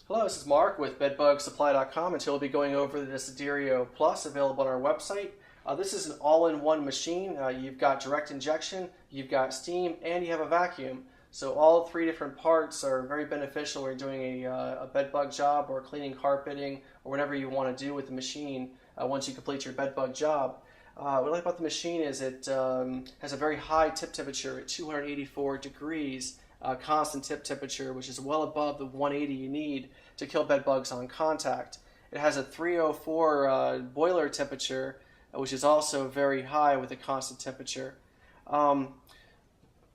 Hello, this is Mark with bedbugsupply.com, and today we'll be going over the Desiderio Plus available on our website. This is an all-in-one machine. You've got direct injection, you've got steam, and you have a vacuum. So all three different parts are very beneficial when you're doing a bedbug job or cleaning carpeting or whatever you want to do with the machine once you complete your bedbug job. What I like about the machine is it has a very high tip temperature at 284 degrees. Constant tip temperature, which is well above the 180 you need to kill bed bugs on contact. It has a 304 boiler temperature, which is also very high with a constant temperature. A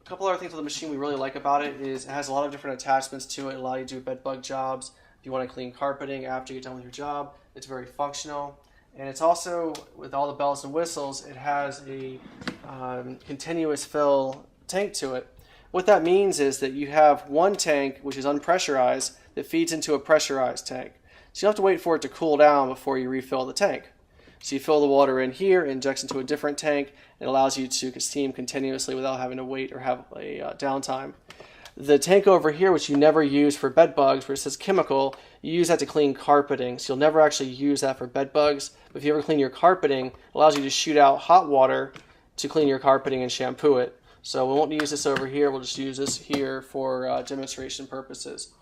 couple other things with the machine we really like about it is it has a lot of different attachments to it, allow you to do bed bug jobs. If you want to clean carpeting after you're done with your job, it's very functional. And it's also, with all the bells and whistles, it has a continuous fill tank to it. What that means is that you have one tank, which is unpressurized, that feeds into a pressurized tank. So you don't have to wait for it to cool down before you refill the tank. So you fill the water in here, it injects into a different tank, and allows you to steam continuously without having to wait or have a downtime. The tank over here, which you never use for bed bugs, where it says chemical, you use that to clean carpeting. So you'll never actually use that for bed bugs. But if you ever clean your carpeting, it allows you to shoot out hot water to clean your carpeting and shampoo it. So we won't use this over here, we'll just use this here for demonstration purposes.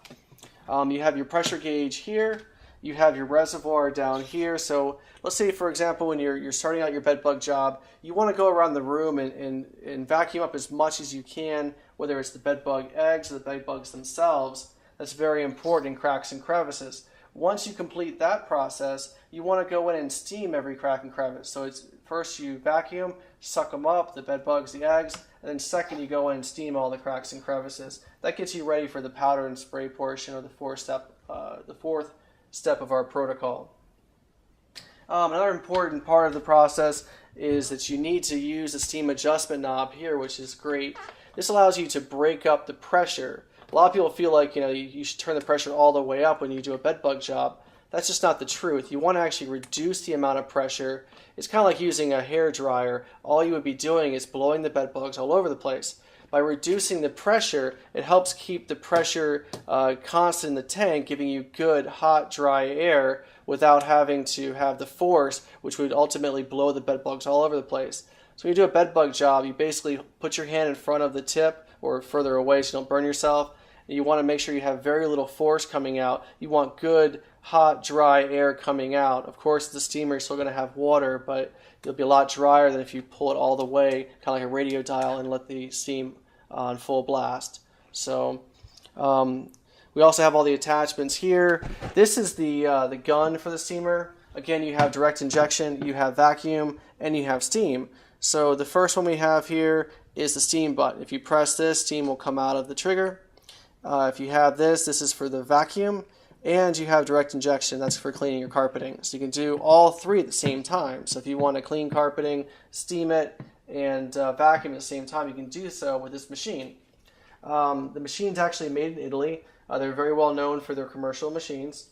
You have your pressure gauge here, you have your reservoir down here. So let's say, for example, when you're starting out your bed bug job, you want to go around the room and vacuum up as much as you can, whether it's the bed bug eggs or the bed bugs themselves. That's very important in cracks and crevices. Once you complete that process, you want to go in and steam every crack and crevice. So it's first you vacuum, suck them up, the bed bugs, the eggs, and then second you go in and steam all the cracks and crevices. That gets you ready for the powder and spray portion of the fourth step of our protocol. Another important part of the process is that you need to use the steam adjustment knob here, which is great. This allows you to break up the pressure. A lot of people feel like you should turn the pressure all the way up when you do a bed bug job. That's just not the truth. You want to actually reduce the amount of pressure. It's kind of like using a hair dryer. All you would be doing is blowing the bed bugs all over the place. By reducing the pressure, it helps keep the pressure constant in the tank, giving you good, hot, dry air without having to have the force, which would ultimately blow the bed bugs all over the place. So when you do a bed bug job, you basically put your hand in front of the tip or further away so you don't burn yourself. You want to make sure you have very little force coming out. You want good, hot, dry air coming out. Of course, the steamer is still going to have water, but it'll be a lot drier than if you pull it all the way, kind of like a radio dial, and let the steam on full blast. So we also have all the attachments here. This is the gun for the steamer. Again, you have direct injection, you have vacuum, and you have steam. So the first one we have here is the steam button. If you press this, steam will come out of the trigger. If you have this is for the vacuum, and you have direct injection, that's for cleaning your carpeting. So you can do all three at the same time. So if you want to clean carpeting, steam it, and vacuum at the same time, you can do so with this machine. The machine's actually made in Italy. They're very well known for their commercial machines.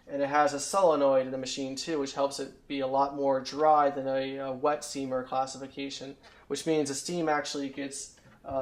And it has a solenoid in the machine too, which helps it be a lot more dry than a wet steamer classification, which means the steam actually gets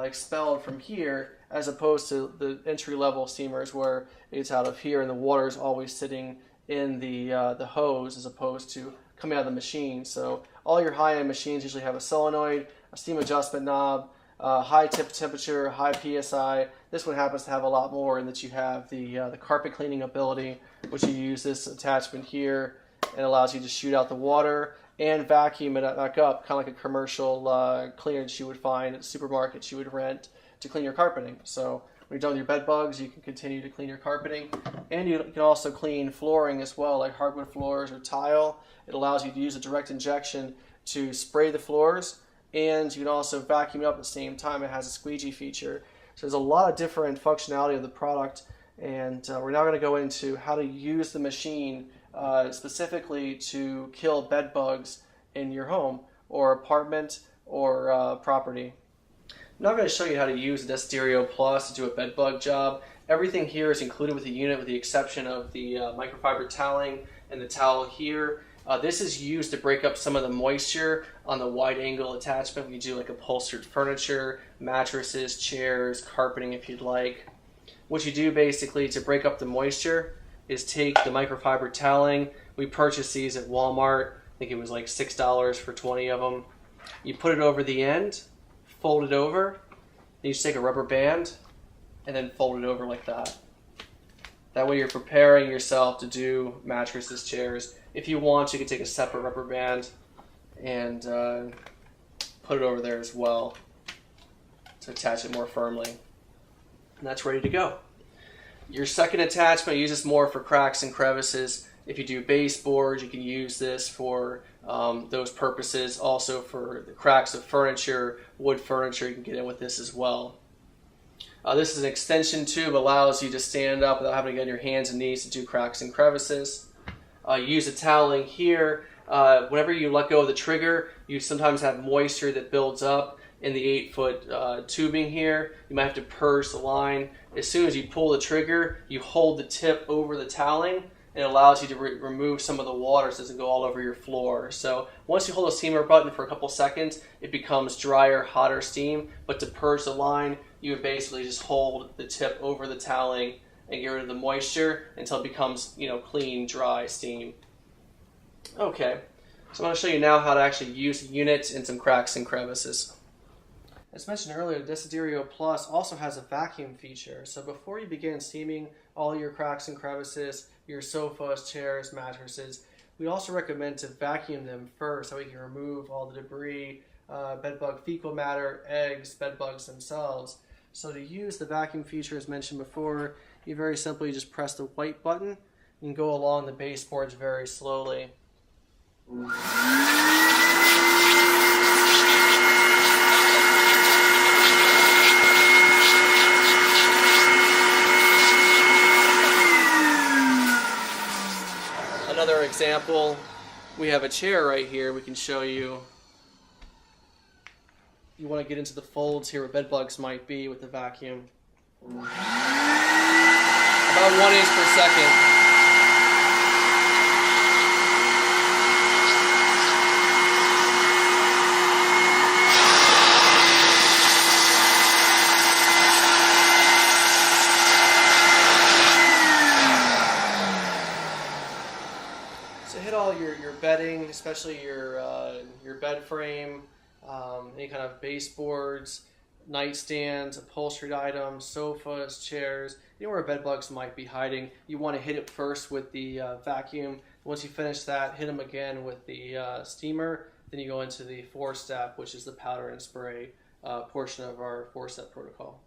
expelled from here as opposed to the entry-level steamers where it's out of here and the water is always sitting in the hose as opposed to coming out of the machine. So all your high-end machines usually have a solenoid, a steam adjustment knob, high tip temperature, high PSI. This one happens to have a lot more in that you have the carpet cleaning ability, which you use this attachment here and allows you to shoot out the water and vacuum it back up, kind of like a commercial cleaner that you would find at supermarkets you would rent to clean your carpeting. So when you're done with your bed bugs, you can continue to clean your carpeting, and you can also clean flooring as well, like hardwood floors or tile. It allows you to use a direct injection to spray the floors, and you can also vacuum it up at the same time. It has a squeegee feature. So there's a lot of different functionality of the product, and we're now going to go into how to use the machine specifically to kill bed bugs in your home or apartment or property. I'm not going to show you how to use the Desiderio Plus to do a bed bug job. Everything here is included with the unit with the exception of the microfiber toweling and the towel here. This is used to break up some of the moisture on the wide angle attachment when you do like upholstered furniture, mattresses, chairs, carpeting if you'd like. What you do basically to break up the moisture is take the microfiber toweling. We purchased these at Walmart. I think it was like $6 for 20 of them. You put it over the end, fold it over, then you just take a rubber band and then fold it over like that. That way you're preparing yourself to do mattresses, chairs. If you want, you can take a separate rubber band and put it over there as well to attach it more firmly. And that's ready to go. Your second attachment, I use this more for cracks and crevices. If you do baseboards, you can use this for those purposes. Also for the cracks of furniture, wood furniture, you can get in with this as well. This is an extension tube, allows you to stand up without having to get on your hands and knees to do cracks and crevices. Use a toweling here. Whenever you let go of the trigger, you sometimes have moisture that builds up in the 8-foot tubing here. You might have to purge the line. As soon as you pull the trigger, you hold the tip over the toweling, and it allows you to remove some of the water so it doesn't go all over your floor. So once you hold the steamer button for a couple seconds, it becomes drier, hotter steam. But to purge the line, you would basically just hold the tip over the toweling and get rid of the moisture until it becomes, clean, dry steam. Okay, so I'm going to show you now how to actually use the unit in some cracks and crevices. As mentioned earlier, Desiderio Plus also has a vacuum feature. So before you begin steaming all your cracks and crevices, your sofas, chairs, mattresses, we also recommend to vacuum them first so we can remove all the debris, bedbug fecal matter, eggs, bedbugs themselves. So to use the vacuum feature as mentioned before, you very simply just press the white button and go along the baseboards very slowly. Another example, we have a chair right here. We can show you. You want to get into the folds here where bed bugs might be with the vacuum. About 1 inch per second. So hit all your bedding, especially your bed frame, any kind of baseboards, nightstands, upholstered items, sofas, chairs, where bed bugs might be hiding. You want to hit it first with the vacuum. Once you finish that, hit them again with the steamer. Then you go into the 4-step, which is the powder and spray portion of our 4-step protocol.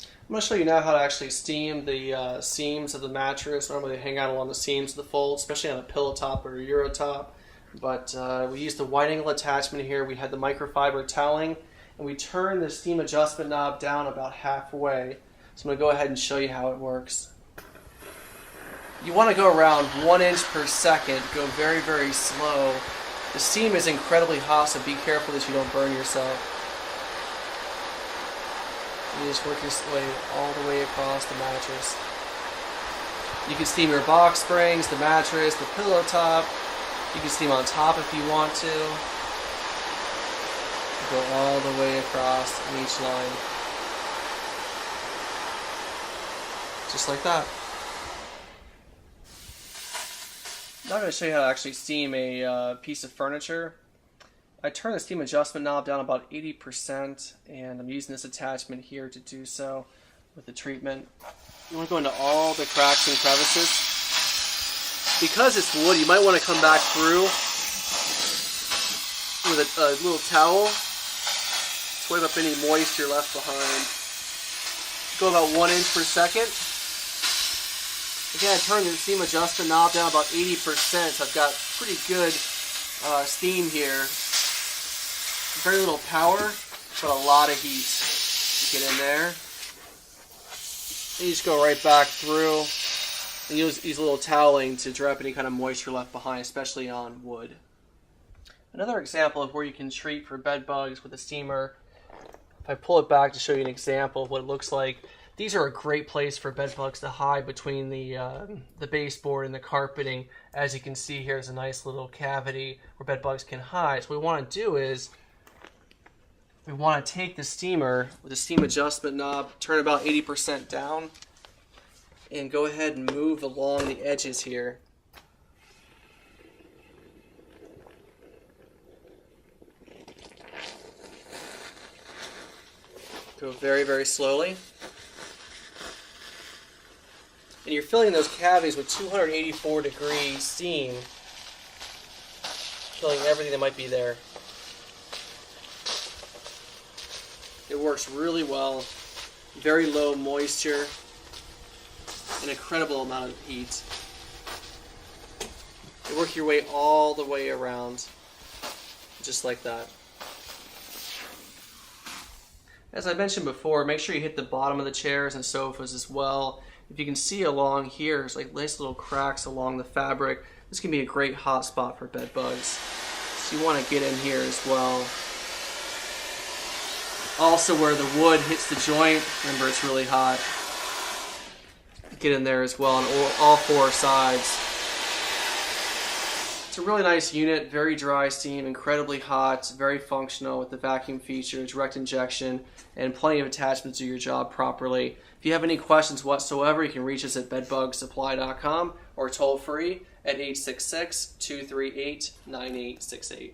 I'm going to show you now how to actually steam the seams of the mattress. Normally they hang out along the seams of the fold, especially on a pillow top or a Euro top. But we use the wide angle attachment here. We had the microfiber toweling, and we turn the steam adjustment knob down about halfway. So I'm going to go ahead and show you how it works. You want to go around 1 inch per second, go very, very slow. The steam is incredibly hot, so be careful that you don't burn yourself. You just work your way all the way across the mattress. You can steam your box springs, the mattress, the pillow top. You can steam on top if you want to. Go all the way across each line. Just like that. Now I'm going to show you how to actually steam a piece of furniture. I turn the steam adjustment knob down about 80%, and I'm using this attachment here to do so with the treatment. You want to go into all the cracks and crevices. Because it's wood, you might want to come back through with a little towel to wipe up any moisture left behind. Go about 1 inch per second. Again, I turn the steam adjustment knob down about 80%, so I've got pretty good steam here. Very little power, but a lot of heat. You get in there. And you just go right back through. And use a little toweling to dry up any kind of moisture left behind, especially on wood. Another example of where you can treat for bed bugs with a steamer. If I pull it back to show you an example of what it looks like, these are a great place for bed bugs to hide between the baseboard and the carpeting. As you can see here, there's a nice little cavity where bed bugs can hide. So what we want to do is we want to take the steamer with the steam adjustment knob, turn about 80% down, and go ahead and move along the edges here. Go very, very slowly. And you're filling those cavities with 284 degree steam, killing everything that might be there. It works really well. Very low moisture. An incredible amount of heat. You work your way all the way around, just like that. As I mentioned before, make sure you hit the bottom of the chairs and sofas as well. If you can see along here, there's like nice little cracks along the fabric. This can be a great hot spot for bed bugs. So you want to get in here as well. Also where the wood hits the joint, remember it's really hot. Get in there as well on all four sides. It's a really nice unit, very dry steam, incredibly hot, very functional with the vacuum feature, direct injection, and plenty of attachments to do your job properly. If you have any questions whatsoever, you can reach us at bedbugsupply.com or toll free at 866-238-9868.